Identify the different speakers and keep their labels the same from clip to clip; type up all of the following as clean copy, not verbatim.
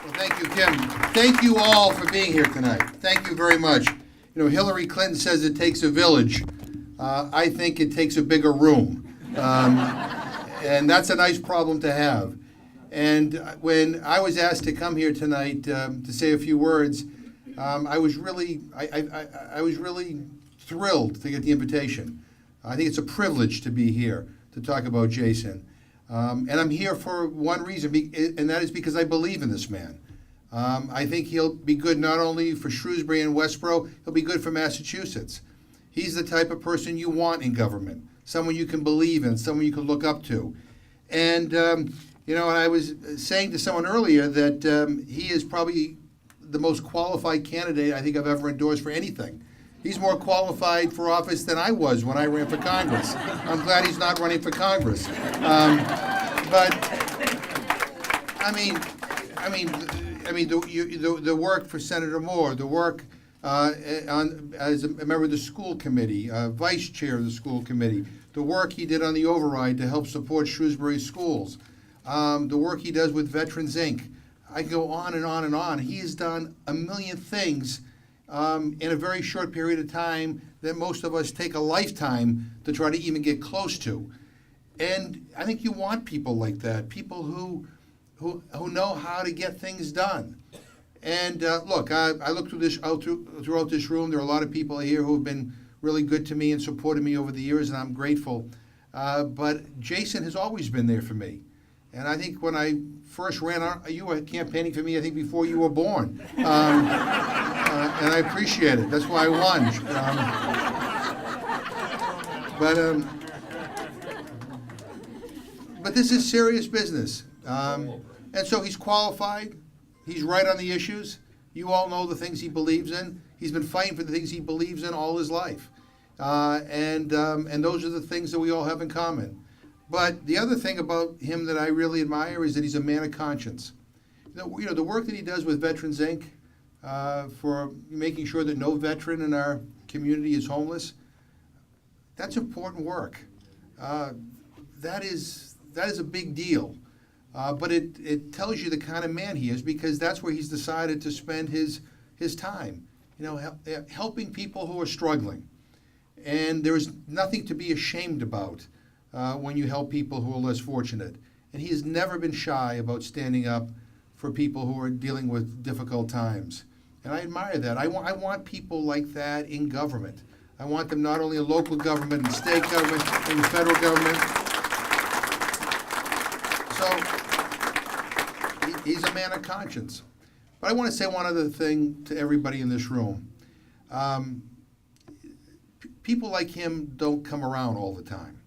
Speaker 1: Well, thank you, Kim. Thank you all for being here tonight. Thank you very much. You know, Hillary Clinton says it takes a village. I think it takes a bigger room. And that's a nice problem to have. And when I was asked to come here tonight to say a few words, I was really thrilled to get the invitation. I think it's a privilege to be here to talk about Jason. And I'm here for one reason, and that is because I believe in this man. I think he'll be good not only for Shrewsbury and Westboro, he'll be good for Massachusetts. He's the type of person you want in government, someone you can believe in, someone you can look up to. And, you know, I was saying to someone earlier that he is probably the most qualified candidate I think I've ever endorsed for anything. He's more qualified for office than I was when I ran for Congress. I'm glad he's not running for Congress. But the work for Senator Moore, the work as a member of the school committee, vice chair of the school committee, the work he did on the override to help support Shrewsbury schools, the work he does with Veterans Inc. I go on and on and on. He has done a million things in a very short period of time that most of us take a lifetime to try to even get close to. And I think you want people like that, people who know how to get things done. And look, I look throughout this room. There are a lot of people here who have been really good to me and supported me over the years, and I'm grateful. But Jason has always been there for me. And I think when I first ran, you were campaigning for me, I think, before you were born. And I appreciate it. That's why I won. But this is serious business. And so he's qualified. He's right on the issues. You all know the things he believes in. He's been fighting for the things he believes in all his life. And those are the things that we all have in common. But the other thing about him that I really admire is that he's a man of conscience. You know, the work that he does with Veterans Inc. For making sure that no veteran in our community is homeless, that's important work. That is a big deal. But it tells you the kind of man he is, because that's where he's decided to spend his time. You know, helping people who are struggling. And there's nothing to be ashamed about when you help people who are less fortunate. And he has never been shy about standing up for people who are dealing with difficult times. And I admire that. I want people like that in government. I want them not only in local government, in state government, in the federal government. So he's a man of conscience. But I want to say one other thing to everybody in this room. People like him don't come around all the time.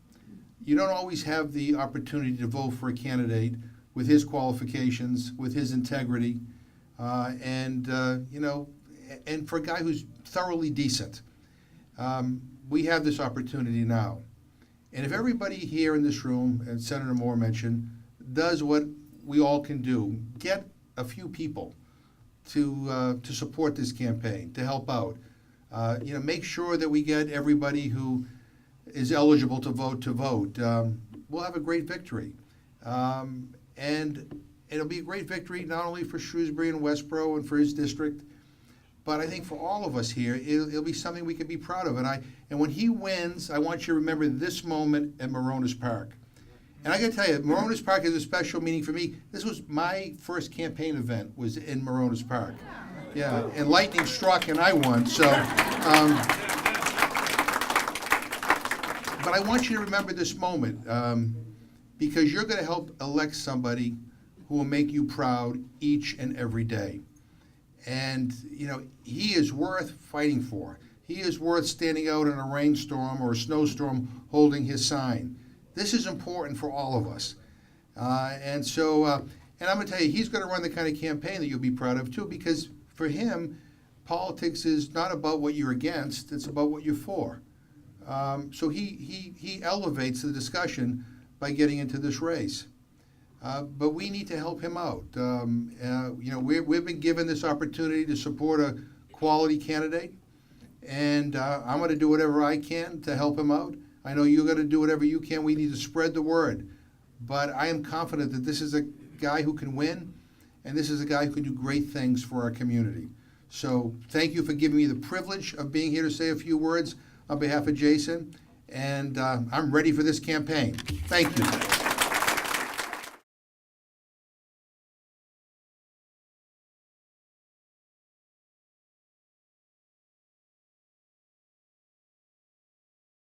Speaker 1: You don't always have the opportunity to vote for a candidate with his qualifications, with his integrity, and for a guy who's thoroughly decent. We have this opportunity now. And if everybody here in this room, as Senator Moore mentioned, does what we all can do, get a few people to support this campaign, to help out. Make sure that we get everybody who is eligible to vote. We'll have a great victory. And it'll be a great victory not only for Shrewsbury and Westboro and for his district, but I think for all of us here, it'll be something we can be proud of. And when he wins, I want you to remember this moment at Moronis Park. And I got to tell you, Moronis Park is a special meaning for me. This was my first campaign event, was in Moronis Park. Yeah, and lightning struck and I won. So, but I want you to remember this moment because you're going to help elect somebody who will make you proud each and every day. And, he is worth fighting for. He is worth standing out in a rainstorm or a snowstorm holding his sign. This is important for all of us. And I'm going to tell you, he's going to run the kind of campaign that you'll be proud of, too, because for him, politics is not about what you're against, it's about what you're for. So he elevates the discussion by getting into this race. But we need to help him out. We've been given this opportunity to support a quality candidate, and I'm going to do whatever I can to help him out. I know you're going to do whatever you can. We need to spread the word. But I am confident that this is a guy who can win, and this is a guy who can do great things for our community. So thank you for giving me the privilege of being here to say a few words on behalf of Jason, and I'm ready for this campaign. Thank you.